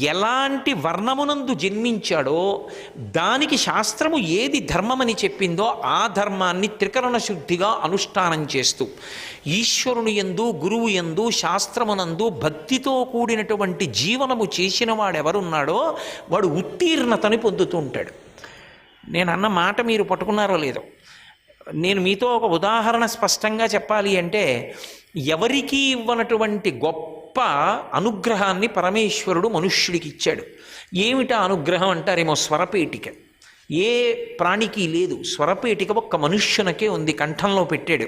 ఎలాంటి వర్ణమునందు జన్మించాడో దానికి శాస్త్రము ఏది ధర్మమని చెప్పిందో ఆ ధర్మాన్ని త్రికరణ శుద్ధిగా అనుష్ఠానం చేస్తూ ఈశ్వరుని యందు గురువు యందు శాస్త్రమునందు భక్తితో కూడినటువంటి జీవనము చేసిన వాడెవరున్నాడో వాడు ఉత్తీర్ణతని పొందుతూ ఉంటాడు. నేను అన్న మాట మీరు పట్టుకున్నారో లేదో, నేను మీతో ఒక ఉదాహరణ స్పష్టంగా చెప్పాలి అంటే, ఎవరికీ ఇవ్వనటువంటి గొప్ప అనుగ్రహాన్ని పరమేశ్వరుడు మనుష్యుడికి ఇచ్చాడు. ఏమిటా అనుగ్రహం అంటారేమో, స్వరపేటిక. ఏ ప్రాణికి లేదు, స్వరపేటిక ఒక్క మనుష్యునికే ఉంది, కంఠంలో పెట్టాడు.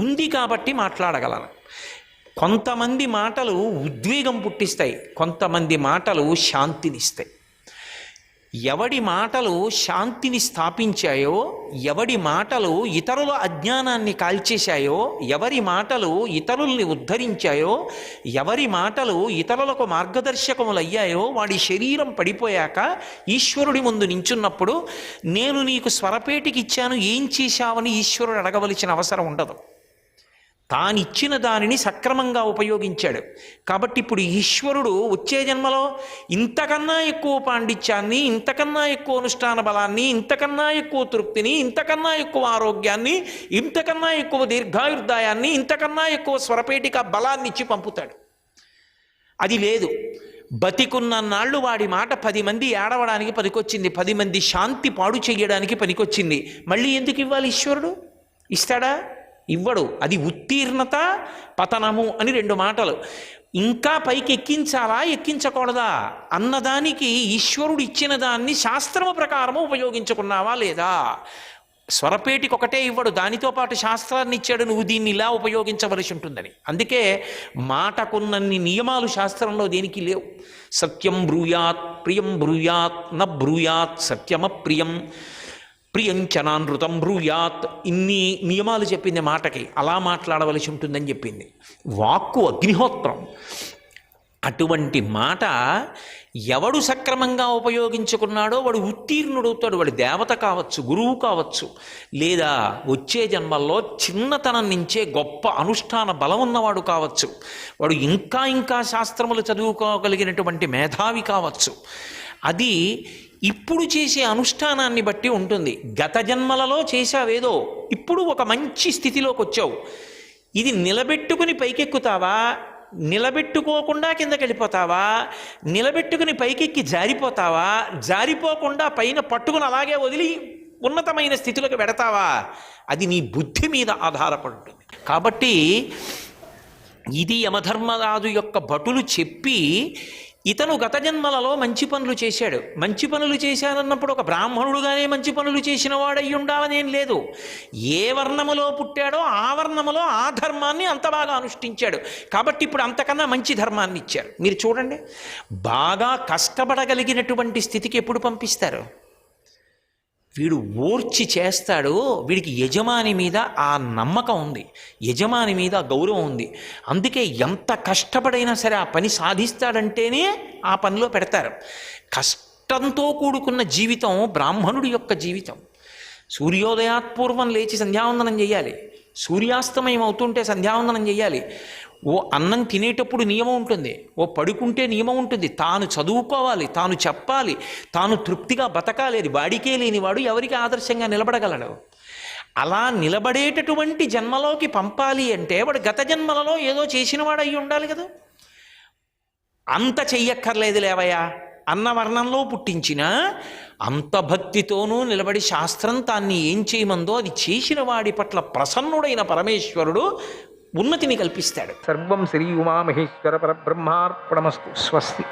ఉంది కాబట్టి మాట్లాడగలరు. కొంతమంది మాటలు ఉద్వేగం పుట్టిస్తాయి, కొంతమంది మాటలు శాంతినిస్తాయి. ఎవడి మాటలు శాంతిని స్థాపించాయో, ఎవడి మాటలు ఇతరుల అజ్ఞానాన్ని కాల్చేశాయో, ఎవరి మాటలు ఇతరుల్ని ఉద్ధరించాయో, ఎవరి మాటలు ఇతరులకు మార్గదర్శకములయ్యాయో, వాడి శరీరం పడిపోయాక ఈశ్వరుడి ముందు నించున్నప్పుడు నేను నీకు స్వరపేటికి ఇచ్చాను, ఏం చేశావని ఈశ్వరుడు అడగవలసిన అవసరం ఉండదు. తానిచ్చిన దానిని సక్రమంగా ఉపయోగించాడు కాబట్టి ఇప్పుడు ఈశ్వరుడు వచ్చే జన్మలో ఇంతకన్నా ఎక్కువ పాండిత్యాన్ని, ఇంతకన్నా ఎక్కువ అనుష్ఠాన బలాన్ని, ఇంతకన్నా ఎక్కువ తృప్తిని, ఇంతకన్నా ఎక్కువ ఆరోగ్యాన్ని, ఇంతకన్నా ఎక్కువ దీర్ఘాయుర్దాయాన్ని, ఇంతకన్నా ఎక్కువ స్వరపేటిక బలాన్ని ఇచ్చి పంపుతాడు. అది లేదు. బతికున్న నాళ్ళు వాడి మాట 10 మంది ఏడవడానికి పనికొచ్చింది, 10 మంది శాంతి పాడు చెయ్యడానికి పనికొచ్చింది. మళ్ళీ ఎందుకు ఇవ్వాలి ఈశ్వరుడు? ఇస్తాడా? ఇవ్వడు. అది ఉత్తీర్ణత, పతనము అని 2 మాటలు. ఇంకా పైకి ఎక్కించాలా ఎక్కించకూడదా అన్నదానికి ఈశ్వరుడు ఇచ్చిన దాన్ని శాస్త్రము ప్రకారము ఉపయోగించుకున్నావా లేదా? స్వరపేటికి ఒకటే ఇవ్వడు, దానితో పాటు శాస్త్రాన్ని ఇచ్చాడు, నువ్వు దీన్ని ఇలా ఉపయోగించవలసి ఉంటుందని. అందుకే మాటకున్నన్ని నియమాలు శాస్త్రంలో దేనికి లేవు. సత్యం బ్రూయాత్, ప్రియం బ్రూయాత్, న బ్రూయాత్ సత్యమప్రియం, ప్రియంచనానృతం బ్రూయాత్, ఇన్ని నియమాలు చెప్పింది మాటకి. అలా మాట్లాడవలసి ఉంటుందని చెప్పింది. వాక్కు అగ్నిహోత్రం. అటువంటి మాట ఎవడు సక్రమంగా ఉపయోగించుకున్నాడో వాడు ఉత్తీర్ణుడవుతాడు. వాడు దేవత కావచ్చు, గురువు కావచ్చు, లేదా వచ్చే జన్మల్లో చిన్నతనం నుంచే గొప్ప అనుష్ఠాన బలం ఉన్నవాడు కావచ్చు, వాడు ఇంకా ఇంకా శాస్త్రములు చదువుకోగలిగినటువంటి మేధావి కావచ్చు. అది ఇప్పుడు చేసే అనుష్ఠానాన్ని బట్టి ఉంటుంది. గత జన్మలలో చేశావేదో, ఇప్పుడు ఒక మంచి స్థితిలోకి వచ్చావు. ఇది నిలబెట్టుకుని పైకెక్కుతావా, నిలబెట్టుకోకుండా కిందకి వెళ్ళిపోతావా, నిలబెట్టుకుని పైకెక్కి జారిపోతావా, జారిపోకుండా పైన పట్టుకుని అలాగే వదిలి ఉన్నతమైన స్థితిలోకి పెడతావా, అది నీ బుద్ధి మీద ఆధారపడుతుంది. కాబట్టి ఇది యమధర్మరాజు యొక్క భటులు చెప్పి, ఇతను గత జన్మలలో మంచి పనులు చేశాడు, మంచి పనులు చేశానన్నప్పుడు ఒక బ్రాహ్మణుడుగానే మంచి పనులు చేసిన వాడై ఉండాలనేం లేదు. ఏ వర్ణములో పుట్టాడో ఆ వర్ణములో ఆ ధర్మాన్ని అంత బాగా అనుష్ఠించాడు కాబట్టి ఇప్పుడు అంతకన్నా మంచి ధర్మాన్ని ఇచ్చారు. మీరు చూడండి, బాగా కష్టపడగలిగినటువంటి స్థితికి ఎప్పుడు పంపిస్తారు? వీడు ఓర్చి చేస్తాడు, వీడికి యజమాని మీద ఆ నమ్మకం ఉంది, యజమాని మీద గౌరవం ఉంది. అందుకే ఎంత కష్టపడైనా సరే ఆ పని సాధిస్తాడంటేనే ఆ పనిలో పెడతారు. కష్టంతో కూడుకున్న జీవితం బ్రాహ్మణుడి యొక్క జీవితం. సూర్యోదయాత్పూర్వం లేచి సంధ్యావందనం చేయాలి, సూర్యాస్తమయం అవుతుంటే సంధ్యావందనం చేయాలి. ఓ అన్నం తినేటప్పుడు నియమం ఉంటుంది, ఓ పడుకుంటే నియమం ఉంటుంది. తాను చదువుకోవాలి, తాను చెప్పాలి, తాను తృప్తిగా బతకాలి. అది వాడికే లేనివాడు ఎవరికి ఆదర్శంగా నిలబడగలడు? అలా నిలబడేటటువంటి జన్మలోకి పంపాలి అంటే వాడు గత జన్మలలో ఏదో చేసినవాడు అయి ఉండాలి కదా. అంత చెయ్యక్కర్లేదు లేవయ్యా అన్న వర్ణంలో పుట్టించినా అంత భక్తితోనూ నిలబడి శాస్త్రం తాన్ని ఏం చేయమందో అది చేసిన వాడి పట్ల ప్రసన్నుడైన పరమేశ్వరుడు ఉన్నతిని కల్పిస్తాడు. సర్వం శ్రీ ఉమామహేశ్వర పరబ్రహ్మార్పణమస్తు. స్వస్తి.